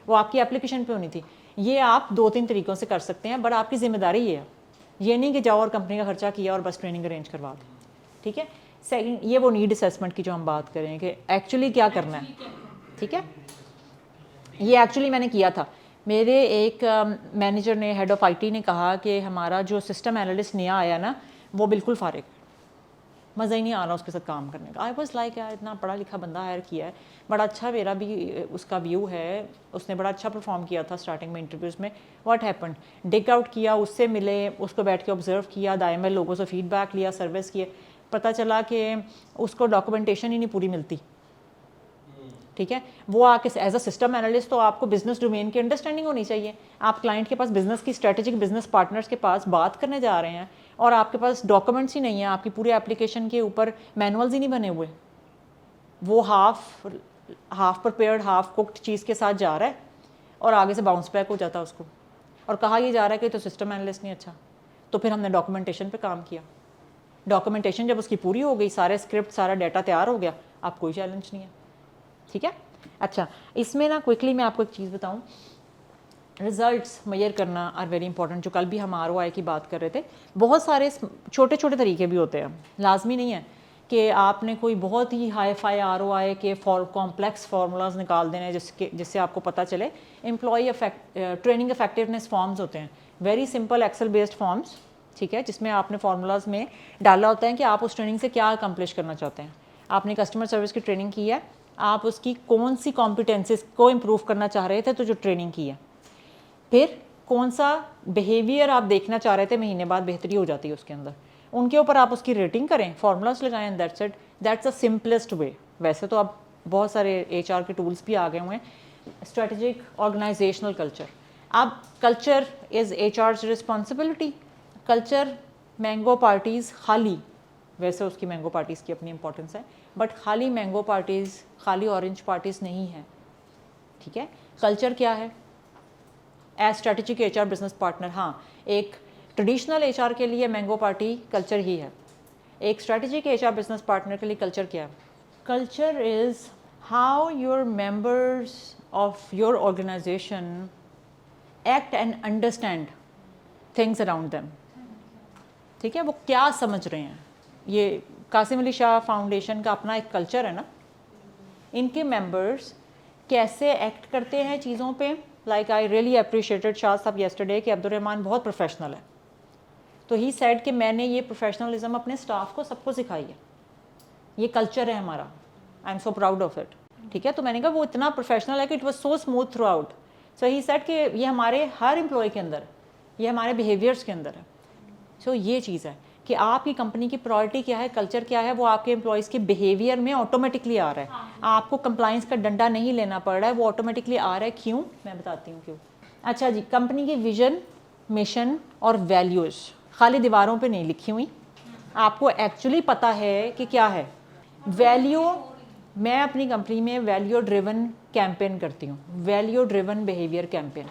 वो आपकी एप्लीकेशन पे होनी थी। ये आप 2-3 तरीक़ों से कर सकते हैं, बट आपकी जिम्मेदारी ये है, ये नहीं कि जाओ और कंपनी का खर्चा किया और बस ट्रेनिंग अरेंज करवा दो, ठीक है। सेकंड, ये वो नीड असेसमेंट की जो हम बात करें कि एक्चुअली क्या करना है, ठीक है। ये एक्चुअली मैंने किया था, मेरे एक मैनेजर ने, हेड ऑफ़ IT ने कहा कि हमारा जो सिस्टम एनालिस्ट नया आया ना, वो बिल्कुल फारिग, मज़ा ही नहीं आ रहा उसके साथ काम करने का। आई वाज लाइक यार इतना पढ़ा लिखा बंदा हायर किया है, बड़ा अच्छा मेरा भी उसका व्यू है, उसने बड़ा अच्छा परफॉर्म किया था स्टार्टिंग में इंटरव्यूज़ में। व्हाट हैपेंड, डिग आउट किया, उससे मिले, उसको बैठ के ऑब्जर्व किया, दायमे लोगों से फीडबैक लिया, सर्विस किए, पता चला कि उसको डॉक्यूमेंटेशन ही नहीं पूरी मिलती, ठीक है। वो आके एज अ सिस्टम एनालिस्ट तो आपको बिजनेस डोमेन की अंडरस्टैंडिंग होनी चाहिए। आप क्लाइंट के पास, बिजनेस की स्ट्रेटेजिक बिजनेस पार्टनर्स के पास बात करने जा रहे हैं और आपके पास डॉक्यूमेंट्स ही नहीं है, आपकी पूरी एप्लीकेशन के ऊपर मैनुअल्स ही नहीं बने हुए, वो हाफ प्रिपेयर्ड हाफ कुक्ड चीज़ के साथ जा रहा है और आगे से बाउंस बैक हो जाता है उसको, और कहा ये जा रहा है कि तो सिस्टम एनालिस्ट नहीं अच्छा। तो फिर हमने डॉक्यूमेंटेशन पे काम किया। डॉक्यूमेंटेशन जब उसकी पूरी हो गई, सारे स्क्रिप्ट सारा डाटा तैयार हो गया, अब कोई चैलेंज नहीं है। ठीक है, अच्छा इसमें ना क्विकली मैं आपको एक चीज़ बताऊँ, रिजल्ट्स मेजर करना आर वेरी इंपॉर्टेंट। जो कल भी हम ROI की बात कर रहे थे, बहुत सारे छोटे छोटे तरीके भी होते हैं, लाजमी नहीं है कि आपने कोई बहुत ही हाई फाई ROI के कॉम्प्लेक्स फार्मूलाज निकाल देने जिससे आपको पता चले। एम्प्लॉई ट्रेनिंग इफेक्टिवनेस फॉर्म्स होते हैं, very simple Excel based forms, ठीक है, जिसमें आपने फार्मूलाज में डाला होता है कि आप उस ट्रेनिंग से क्या अकम्प्लिश करना चाहते हैं। आपने कस्टमर सर्विस की ट्रेनिंग की है, आप उसकी कौन सी कॉम्पिटेंसीज को इम्प्रूव करना चाह रहे थे, तो जो ट्रेनिंग की है, फिर कौन सा बिहेवियर आप देखना चाह रहे थे, महीने बाद बेहतरी हो जाती है उसके अंदर, उनके ऊपर आप उसकी रेटिंग करें, फार्मूलाज लगाएं, that's it, that's the simplest way. वैसे तो अब बहुत सारे HR के टूल्स भी आ गए हुए हैं। स्ट्रेटेजिक ऑर्गेनाइजेशनल कल्चर, अब culture is HR's responsibility. Culture mango parties खाली, वैसे उसकी मैंगो पार्टीज़ की अपनी इंपॉर्टेंस है, बट खाली मैंगो पार्टीज़, खाली ऑरेंज पार्टीज़ नहीं है। ठीक है, कल्चर क्या है as strategic HR business partner? हाँ, एक ट्रेडिशनल HR के लिए मैंगो पार्टी कल्चर ही है, एक स्ट्रेटेजिक HR बिजनेस पार्टनर के लिए कल्चर क्या है? Culture is how your members of your organisation act and understand things around them. ठीक है, वो क्या समझ रहे हैं। ये कासिम अली शाह फाउंडेशन का अपना एक कल्चर है ना, इनके मेंबर्स कैसे एक्ट करते हैं चीज़ों पे। Like I really appreciated Shah साहब येस्टरडे कि अब्दुर्रहमान बहुत प्रोफेशनल है, तो ही सेड कि मैंने ये प्रोफेशनलिज्म अपने स्टाफ को सबको सिखाई है, ये कल्चर है हमारा, I am so proud of it. ठीक है, तो मैंने कहा वो इतना प्रोफेशनल है कि it was so smooth through out. So he said कि ये हमारे हर एम्प्लॉय के अंदर, ये हमारे बिहेवियर्स के अंदर है। सो ये चीज़ है कि आपकी कंपनी की प्रायोरिटी क्या है, कल्चर क्या है, वो आपके एम्प्लॉयज़ के बिहेवियर में ऑटोमेटिकली आ रहा है। आपको कंप्लाइंस का डंडा नहीं लेना पड़ रहा है, वो ऑटोमेटिकली आ रहा है। क्यों, मैं बताती हूँ क्यों। अच्छा जी, कंपनी की विजन, मिशन और वैल्यूज़ खाली दीवारों पे नहीं लिखी हुई, आपको एक्चुअली पता है कि क्या है वैल्यू। मैं अपनी कंपनी में वैल्यू ड्रिवन कैंपेन करती हूँ, वैल्यू ड्रिवन बिहेवियर कैंपेन।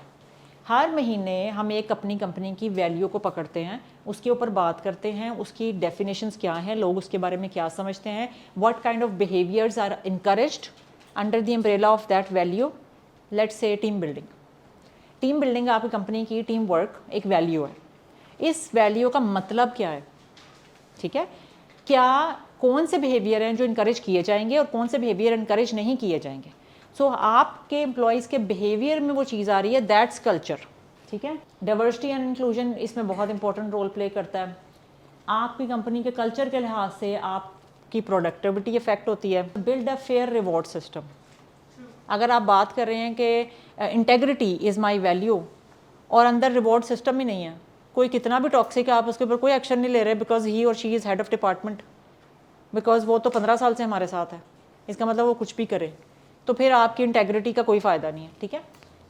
हर महीने हम एक अपनी कंपनी की वैल्यू को पकड़ते हैं, उसके ऊपर बात करते हैं, उसकी डेफिनेशंस क्या हैं, लोग उसके बारे में क्या समझते हैं, what kind of behaviours are encouraged under the umbrella of that value. Let's say team building. Team building आपकी कंपनी की टीम वर्क एक वैल्यू है। इस वैल्यू का मतलब क्या है? ठीक है, क्या कौन से बिहेवियर हैं जो इनकरेज किए जाएंगे और कौन से बिहेवियर इनकरेज नहीं किए जाएंगे। सो आपके एम्प्लॉयज़ के बिहेवियर में वो चीज़ आ रही है, दैट्स कल्चर। ठीक है, डाइवर्सिटी एंड इंक्लूजन इसमें बहुत इंपॉर्टेंट रोल प्ले करता है। आपकी कंपनी के कल्चर के लिहाज से आपकी प्रोडक्टिविटी इफेक्ट होती है। Build a fair reward system. अगर आप बात कर रहे हैं कि इंटेग्रिटी इज़ माई वैल्यू और अंदर रिवॉर्ड सिस्टम ही नहीं है, कोई कितना भी टॉक्सिक है, आप उसके ऊपर कोई एक्शन नहीं ले रहे बिकॉज ही और she is head of department, because वो तो 15 साल से हमारे साथ है, इसका मतलब वो कुछ भी करे, तो फिर आपकी इंटेग्रिटी का कोई फ़ायदा नहीं है। ठीक है,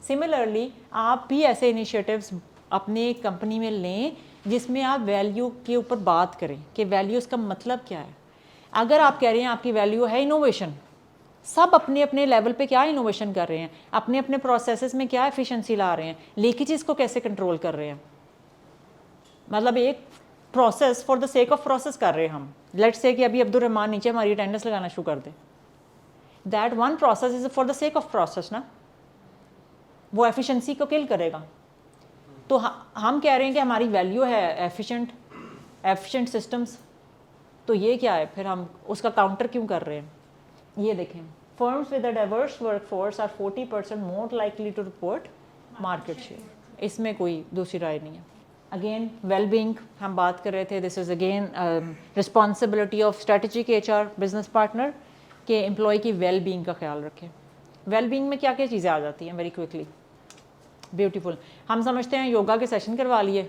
सिमिलरली आप भी ऐसे इनिशिएटिव्स अपने कंपनी में लें जिसमें आप वैल्यू के ऊपर बात करें कि वैल्यूज़ का मतलब क्या है। अगर आप कह रहे हैं आपकी वैल्यू है इनोवेशन, सब अपने अपने लेवल पे क्या इनोवेशन कर रहे हैं, अपने अपने प्रोसेसेस में क्या एफिशिएंसी ला रहे हैं, लीकेजेस को कैसे कंट्रोल कर रहे हैं, मतलब एक process for the sake of process कर रहे हैं हम। लेट्स से कि अभी अब्दुर्रहमान नीचे हमारी अटेंडेंस लगाना शुरू कर दे, that one process is for the sake of process ना, वो एफिशिएंसी को किल करेगा। तो हम कह रहे हैं कि हमारी वैल्यू है एफिशिएंट सिस्टम्स, तो ये क्या है फिर, हम उसका काउंटर क्यों कर रहे हैं। ये देखें, firms with a diverse workforce are 40% more likely to report market share. इसमें कोई दूसरी राय नहीं है। अगेन वेलबींग हम बात कर रहे थे, this is again responsibility of strategic HR business partner के एम्प्लॉय की वेलबींग का ख्याल रखें। वेलबींग में क्या क्या चीज़ें आ जाती हैं, वेरी क्विकली। ब्यूटीफुल, हम समझते हैं योगा के सेशन करवा लिए,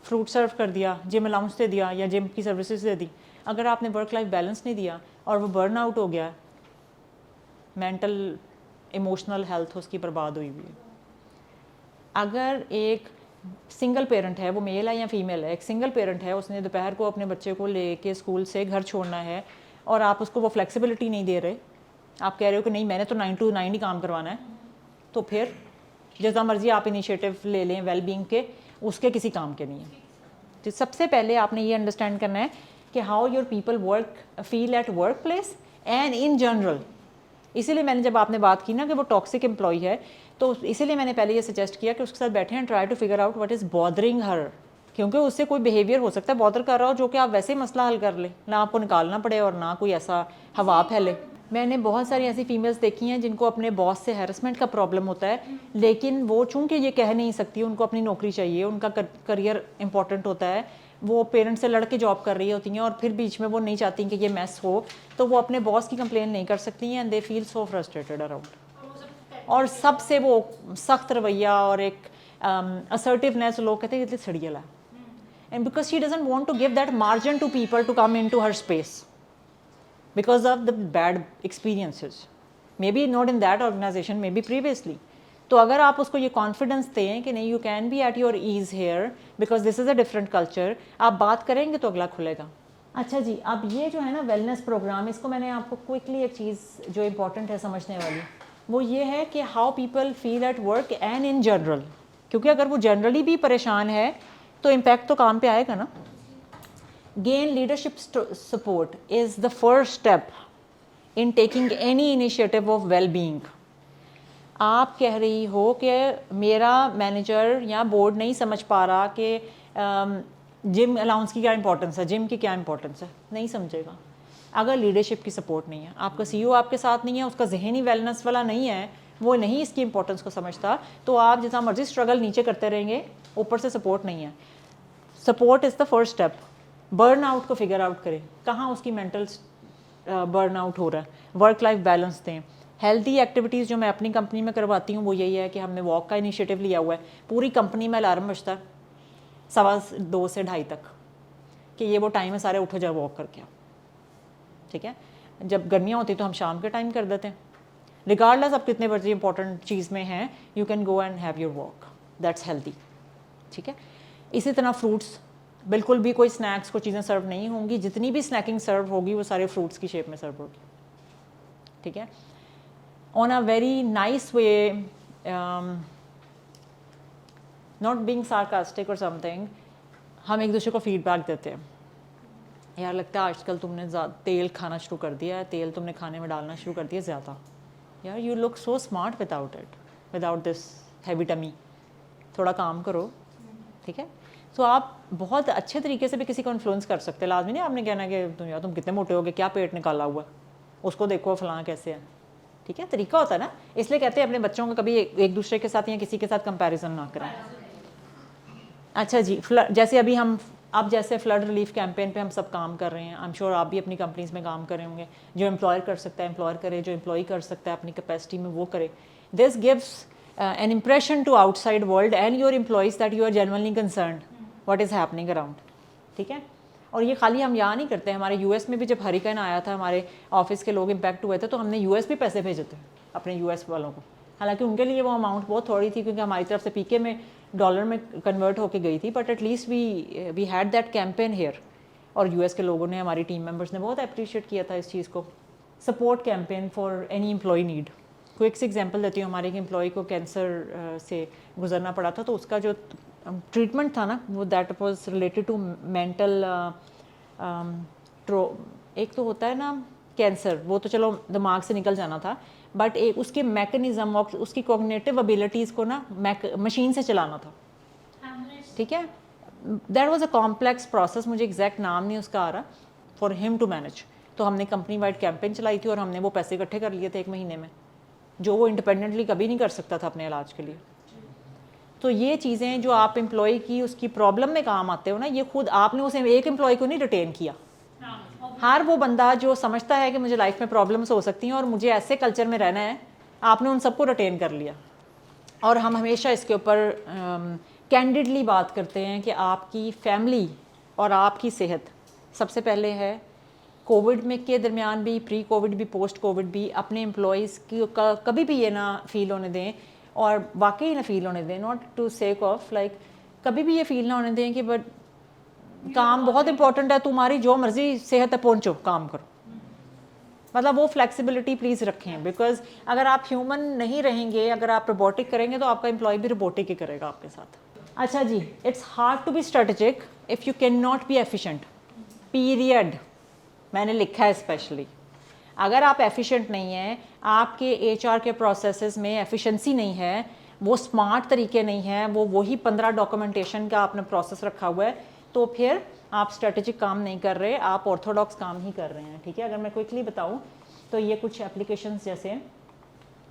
फ्रूट सर्व कर दिया, जिम अलाउंस दे दिया या जिम की सर्विसेज दे दी। अगर आपने वर्क लाइफ बैलेंस नहीं दिया और वो बर्न आउट हो गया, मेंटल इमोशनल हेल्थ उसकी बर्बाद हुई हुई है। अगर एक सिंगल पेरेंट है, वो मेल है या फीमेल है, एक सिंगल पेरेंट है, उसने दोपहर को अपने बच्चे को लेके स्कूल से घर छोड़ना है, और आप उसको वो फ्लेक्सिबिलिटी नहीं दे रहे, आप कह रहे हो कि नहीं मैंने तो 9 to 9 ही काम करवाना है, तो फिर जितना मर्जी आप इनिशिएटिव ले लें वेल बीइंग के, उसके किसी काम के नहीं है। तो सबसे पहले आपने ये अंडरस्टैंड करना है कि how your people work feel at work place and in general. इसीलिए मैंने जब आपने बात की ना कि वो टॉक्सिक एम्प्लॉय है, तो इसीलिए मैंने पहले ये सजेस्ट किया कि उसके साथ बैठे हैं, try to figure out what is bothering her, क्योंकि उससे कोई बिहेवियर हो सकता है बॉदर कर रहा हो जो कि आप वैसे ही मसला हल कर ले, ना आपको निकालना पड़े और ना कोई ऐसा हवा फैले। मैंने बहुत सारी ऐसी फीमेल्स देखी हैं जिनको अपने बॉस से हैरेसमेंट का प्रॉब्लम होता है, लेकिन वो चूंकि ये कह नहीं सकती, उनको अपनी नौकरी चाहिए, उनका करियर इंपॉर्टेंट होता है, वो पेरेंट्स से लड़ के जॉब कर रही होती हैं और फिर बीच में वो नहीं चाहती कि ये मैस हो, तो वो अपने बॉस की कंप्लेन नहीं कर सकती हैं and they feel so frustrated around. और सबसे वो सख्त रवैया और एक असर्टिवनेस, लोग कहते हैं इतनी सड़ियल है, and because she doesn't want to give that margin to people to come into her space because of the bad experiences, maybe not in that organization, maybe previously। तो अगर आप उसको ये कॉन्फिडेंस दें कि नहीं, you can be at your ease here because this is a different culture, आप बात करेंगे तो अगला खुलेगा। अच्छा जी, अब ये जो है ना वेलनेस प्रोग्राम, इसको मैंने आपको क्विकली एक चीज़ जो इम्पोर्टेंट है समझने वाली, वो ये है कि how people feel at work and in general, क्योंकि अगर वो जनरली भी परेशान है तो इम्पैक्ट तो काम पे आएगा ना। Gain leadership support is the first step in taking any initiative of well-being। आप कह रही हो कि मेरा मैनेजर या बोर्ड नहीं समझ पा रहा कि जिम अलाउंस की क्या इंपॉर्टेंस है, जिम की क्या इंपॉर्टेंस है, नहीं समझेगा अगर लीडरशिप की सपोर्ट नहीं है। आपका सीईओ आपके साथ नहीं है, उसका जहनी वेलनेस वाला नहीं है, वो नहीं इसकी इंपॉर्टेंस को समझता, तो आप जितना मर्जी स्ट्रगल नीचे करते रहेंगे, ऊपर से सपोर्ट नहीं है। Support is the first step. Burn out को फिगर आउट करें, कहाँ उसकी मेंटल बर्न आउट हो रहा है, वर्क लाइफ बैलेंस दें। हेल्दी एक्टिविटीज़ जो मैं अपनी कंपनी में करवाती हूँ वो यही है कि हमने वॉक का इनिशिएटिव लिया हुआ है, पूरी कंपनी में अलार्म बजता है 2:15 से 2:30 तक कि ये वो टाइम है, सारे उठो जाओ वॉक करके आओ, ठीक है। जब गर्मियाँ होती तो हम शाम के टाइम कर देते हैं, रिगार्डलेस आप कितने बजे इंपॉर्टेंट चीज़ में हैं, you can go and have your walk, that's healthy, ठीक है। इसी तरह फ्रूट्स, बिल्कुल भी कोई स्नैक्स को चीज़ें सर्व नहीं होंगी, जितनी भी स्नैकिंग सर्व होगी वो सारे फ्रूट्स की शेप में सर्व होगी, ठीक है। On a very nice way, not being sarcastic और समथिंग, हम एक दूसरे को फीडबैक देते हैं, यार लगता है आजकल तुमने तेल खाना शुरू कर दिया है, तेल तुमने खाने में डालना शुरू कर दिया ज़्यादा, यार you look so smart without it, without this heavy tummy, थोड़ा काम करो, ठीक है। तो आप बहुत अच्छे तरीके से भी किसी को इन्फ्लुएंस कर सकते हैं, लाजमी नहीं आपने कहना कि तुम कितने मोटे हो गए, क्या पेट निकाला हुआ, उसको देखो फलां कैसे है, ठीक है। तरीका होता है ना, इसलिए कहते हैं अपने बच्चों को कभी एक दूसरे के साथ या किसी के साथ कंपैरिजन ना करें। अच्छा जी, जैसे अभी हम जैसे फ्लड रिलीफ कैंपेन पे हम सब काम कर रहे हैं, आई एम श्योर आप भी अपनी कंपनीज में काम कर रहे होंगे, जो एम्प्लॉयर कर सकता है एम्प्लॉयर करे, जो एम्प्लॉय कर सकता है अपनी कैपेसिटी में वो करे। This gives an impression to outside world and your employees that you are genuinely concerned what is happening around, ठीक है। और ये खाली हम यहाँ नहीं करते, हमारे यूएस में भी जब हरिकेन आया था, हमारे ऑफिस के लोग इम्पैक्ट हुए थे, तो हमने यूएस भी पैसे भेजे थे अपने यूएस वालों को, हालांकि उनके लिए वो अमाउंट बहुत थोड़ी थी क्योंकि हमारी तरफ से पीके में डॉलर में कन्वर्ट होके गई थी, but at least we had that campaign here, और यूएस के लोगों ने, हमारी टीम मेंबर्स ने बहुत अप्रिशिएट किया था इस चीज़ को। Support campaign for any employee need, quick से एग्जांपल देती हूँ, हमारे एक एम्प्लॉय को कैंसर से गुजरना पड़ा था, तो उसका जो ट्रीटमेंट था ना वो that was related to mental, एक तो होता है ना कैंसर, वो तो चलो दिमाग से निकल जाना था, बट एक उसके मैकेनिज्म और उसकी कॉग्निटिव एबिलिटीज़ को ना मशीन से चलाना था, ठीक है। That was a complex process, मुझे एग्जैक्ट नाम नहीं उसका आ रहा, फॉर हिम टू मैनेज। तो हमने कंपनी वाइड कैंपेन चलाई थी और हमने वो पैसे इकट्ठे कर लिए थे 1 महीने में, जो वो इंडिपेंडेंटली कभी नहीं कर सकता था अपने इलाज के लिए। तो ये चीज़ें जो आप एम्प्लॉय की उसकी प्रॉब्लम में काम आते हो ना, ये खुद आपने उसे एक एम्प्लॉय को नहीं रिटेन किया, हर वो बंदा जो समझता है कि मुझे लाइफ में प्रॉब्लम्स हो सकती हैं और मुझे ऐसे कल्चर में रहना है, आपने उन सबको रिटेन कर लिया। और हम हमेशा इसके ऊपर कैंडिडली बात करते हैं कि आपकी फैमिली और आपकी सेहत सबसे पहले है। कोविड में के दरमियान भी, प्री कोविड भी, पोस्ट कोविड भी, अपने एम्प्लॉयज़ की कभी भी ये ना फील होने दें, और वाकई ना फील होने दें, not to sake of like, कभी भी ये फील ना होने दें कि बट काम बहुत इंपॉर्टेंट है, तुम्हारी जो मर्जी सेहत है, पहुँचो काम करो, मतलब वो फ्लेक्सिबिलिटी प्लीज़ रखें, बिकॉज अगर आप ह्यूमन नहीं रहेंगे, अगर आप रोबोटिक करेंगे तो आपका एम्प्लॉय भी रोबोटिक ही करेगा आपके साथ। अच्छा जी, it's hard to be strategic if you can not be efficient, period. मैंने लिखा है स्पेशली, अगर आप एफिशिएंट नहीं हैं, आपके एचआर के प्रोसेसेस में एफिशिएंसी नहीं है, वो स्मार्ट तरीके नहीं है, वो वही 15 डॉक्यूमेंटेशन का आपने प्रोसेस रखा हुआ है, तो फिर आप स्ट्रेटेजिक काम नहीं कर रहे, आप ऑर्थोडॉक्स काम ही कर रहे हैं। ठीक है, अगर मैं क्विकली बताऊँ तो ये कुछ एप्लीकेशंस, जैसे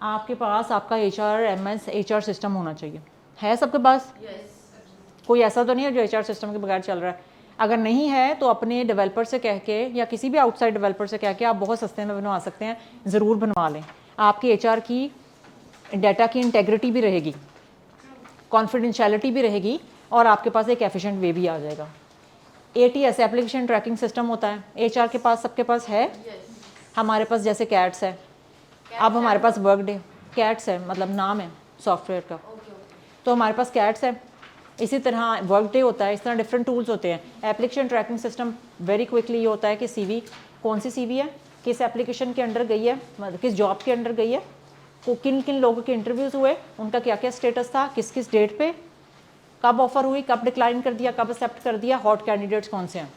आपके पास आपका एचआर एचआर सिस्टम होना चाहिए, है सबके पास? कोई ऐसा तो नहीं है जो एचआर सिस्टम के बगैर चल रहा है? अगर नहीं है तो अपने डेवलपर से कह के या किसी भी आउटसाइड डेवलपर से कह के आप बहुत सस्ते में बनवा सकते हैं, ज़रूर बनवा लें। आपकी एचआर की डाटा की इंटेग्रिटी भी रहेगी, कॉन्फिडेंशियलिटी भी रहेगी, और आपके पास एक एफिशिएंट वे भी आ जाएगा। एटीएस एप्लीकेशन ट्रैकिंग सिस्टम होता है, एचआर के पास, सबके पास है। हमारे पास जैसे कैट्स है, अब हमारे पास वर्कडे, कैट्स है मतलब नाम है सॉफ्टवेयर का, तो हमारे पास कैट्स है। इसी तरह वर्कडे होता है, इस तरह डिफरेंट टूल्स होते हैं। Application tracking system very quickly ये होता है कि सीवी, कौन सी सीवी है, किस एप्लीकेशन के अंडर गई है, मतलब किस जॉब के अंडर गई है, को किन किन लोगों के इंटरव्यूज़ हुए, उनका क्या क्या स्टेटस था, किस किस डेट पे, कब ऑफर हुई, कब डिक्लाइन कर दिया, कब एक्सेप्ट कर दिया, हॉट कैंडिडेट्स कौन से हैं,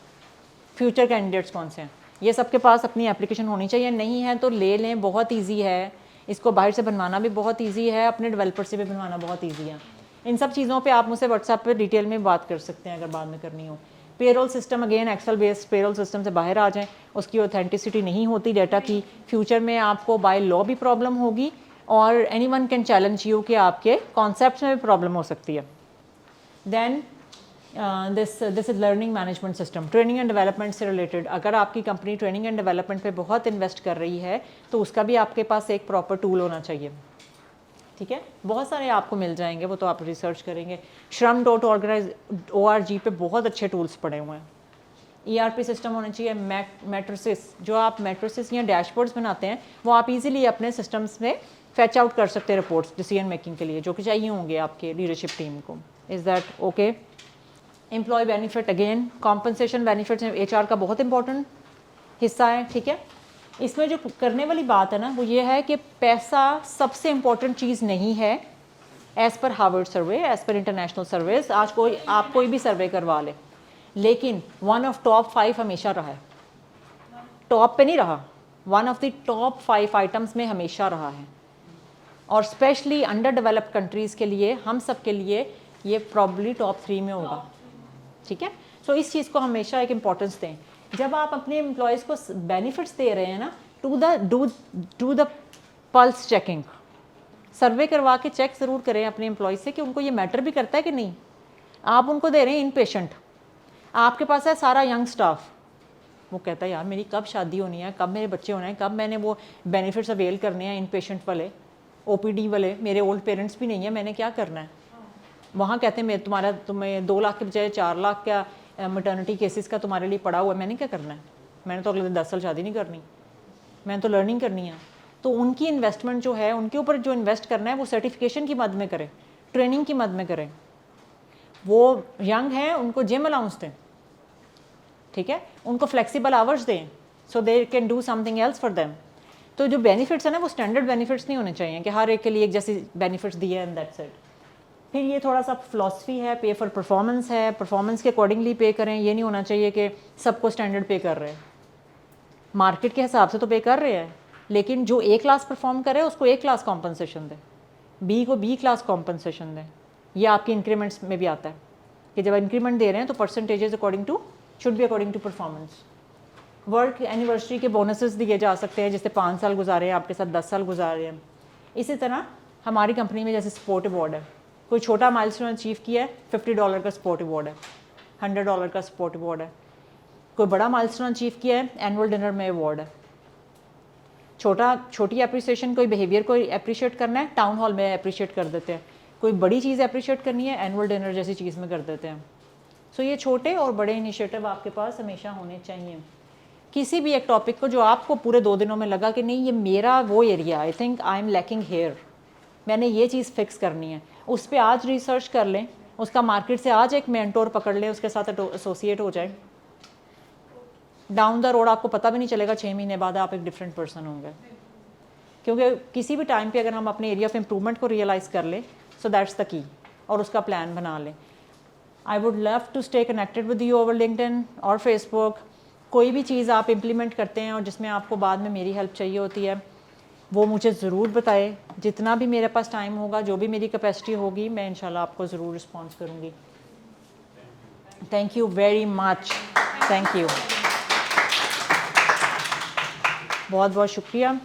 फ्यूचर कैंडिडेट्स कौन से हैं, ये सबके पास अपनी एप्लीकेशन होनी चाहिए। नहीं है तो ले लें, बहुत ईजी है, इसको बाहर से बनवाना भी बहुत ईजी है, अपने डेवलपर से भी बनवाना बहुत ईजी है। इन सब चीज़ों पे आप मुझसे व्हाट्सएप पे डिटेल में बात कर सकते हैं अगर बाद में करनी हो। Payroll system, again Excel based payroll system से बाहर आ जाएं, उसकी ऑथेंटिसिटी नहीं होती डाटा की, फ्यूचर में आपको बाय लॉ भी प्रॉब्लम होगी, और एनीवन कैन चैलेंज यू कि आपके कॉन्सेप्ट्स में भी प्रॉब्लम हो सकती है। Then this is learning management system, training and development से रिलेटेड। अगर आपकी कंपनी ट्रेनिंग एंड डेवलपमेंट पे बहुत इन्वेस्ट कर रही है तो उसका भी आपके पास एक प्रॉपर टूल होना चाहिए। ठीक है, बहुत सारे आपको मिल जाएंगे, वो तो आप रिसर्च करेंगे। shrum.org पे बहुत अच्छे टूल्स पड़े हुए हैं। ERP सिस्टम होना चाहिए, मैट्रिसेस, जो आप मैट्रिसेस या डैशबोर्ड्स बनाते हैं वो आप इजीली अपने सिस्टम्स में फैच आउट कर सकते हैं रिपोर्ट्स डिसीजन मेकिंग के लिए, जो कि चाहिए होंगे आपके लीडरशिप टीम को। Is that okay? Employee benefit, again compensation benefits HR का बहुत इंपॉर्टेंट हिस्सा है। ठीक है, इसमें जो करने वाली बात है ना वो ये है कि पैसा सबसे इम्पोर्टेंट चीज़ नहीं है, एज़ पर हार्वर्ड सर्वे, एज़ पर इंटरनेशनल सर्वेज। आज आप कोई भी सर्वे करवा ले, लेकिन वन ऑफ टॉप 5 हमेशा रहा है, टॉप पे नहीं रहा, one of the top 5 items में हमेशा रहा है। और स्पेशली अंडर डेवलप्ड कंट्रीज़ के लिए, हम सब के लिए ये प्रॉब्ली टॉप 3 में होगा। ठीक है, सो इस चीज़ को हमेशा एक इम्पोर्टेंस दें। जब आप अपने एम्प्लॉयज़ को बेनिफिट्स दे रहे हैं ना, डू द पल्स चेकिंग, सर्वे करवा के चेक ज़रूर करें अपने एम्प्लॉयज़ से कि उनको ये मैटर भी करता है कि नहीं। आप उनको दे रहे हैं इन पेशेंट, आपके पास है सारा यंग स्टाफ, वो कहता है यार मेरी कब शादी होनी है, कब मेरे बच्चे होने हैं, कब मैंने वो बेनिफिट्स अवेल करने हैं, इन पेशेंट वाले, OPD वाले, मेरे ओल्ड पेरेंट्स भी नहीं है, मैंने क्या करना है। वहाँ कहते हैं मैं तुम्हें 2 लाख के बजाय 4 लाख का मटर्निटी केसेस का तुम्हारे लिए पड़ा हुआ है, मैंने क्या करना है, मैंने तो अगले 10 साल शादी नहीं करनी, मैंने तो लर्निंग करनी है। तो उनकी इन्वेस्टमेंट जो है, उनके ऊपर जो इन्वेस्ट करना है वो सर्टिफिकेशन की मद में करें, ट्रेनिंग की मद में करें। वो यंग हैं, उनको जिम अलाउंस दें, ठीक है, उनको फ्लेक्सिबल आवर्स दें, so they can do something else for them. तो जो बेनिफिट्स है ना वो स्टैंडर्ड बेनिफिट्स नहीं होने चाहिए कि हर एक के लिए एक जैसी बेनिफिट्स दिए एंड दैट्स इट। फिर ये थोड़ा सा फिलॉसफी है, पे फॉर परफॉर्मेंस है, परफॉर्मेंस के अकॉर्डिंगली पे करें। ये नहीं होना चाहिए कि सबको स्टैंडर्ड पे कर रहे हैं, मार्केट के हिसाब से तो पे कर रहे हैं, लेकिन जो A क्लास परफॉर्म करे उसको A क्लास कॉम्पनसेशन दें, B को B क्लास कॉम्पनसेशन दें। ये आपकी इंक्रीमेंट्स में भी आता है कि जब इंक्रीमेंट दे रहे हैं तो percentages according to should be according to performance. Work anniversary के बोनसेस दिए जा सकते हैं, जैसे 5 साल गुजारे हैं आपके साथ, 10 साल गुजारे हैं। इसी तरह हमारी कंपनी में जैसे सपोर्ट अवार्ड है, कोई छोटा माइलस्टोन अचीव किया है, $50 का सपोर्ट अवार्ड है, $100 का सपोर्ट अवार्ड है। कोई बड़ा माइलस्टोन अचीव किया है, एनुअल डिनर में अवार्ड है। छोटी अप्रिसिएशन, कोई बिहेवियर को अप्रिशिएट करना है, टाउन हॉल में अप्रिशिएट कर देते हैं। कोई बड़ी चीज़ अप्रिशिएट करनी है, एनुअल डिनर जैसी चीज़ में कर देते हैं। सो ये छोटे और बड़े इनिशिएटिव आपके पास हमेशा होने चाहिए। किसी भी एक टॉपिक को जो आपको पूरे 2 दिनों में लगा कि नहीं ये मेरा वो area, I think I am lacking here, मैंने ये चीज़ फिक्स करनी है, उस पर आज रिसर्च कर लें, उसका मार्केट से आज एक मेंटोर पकड़ लें, उसके साथ एसोसिएट हो जाए। डाउन द रोड आपको पता भी नहीं चलेगा, 6 महीने बाद आप एक डिफरेंट पर्सन होंगे। क्योंकि किसी भी टाइम पे अगर हम अपने एरिया ऑफ इम्प्रूवमेंट को रियलाइज़ कर लें, सो दैट्स द की, और उसका प्लान बना लें। I would love to stay connected with you over LinkedIn और फेसबुक। कोई भी चीज़ आप इम्प्लीमेंट करते हैं और जिसमें आपको बाद में मेरी हेल्प चाहिए होती है, वो मुझे ज़रूर बताएं। जितना भी मेरे पास टाइम होगा, जो भी मेरी कैपेसिटी होगी, मैं इंशाल्लाह आपको ज़रूर रिस्पॉन्स करूँगी। Thank you very much, thank you, बहुत बहुत शुक्रिया।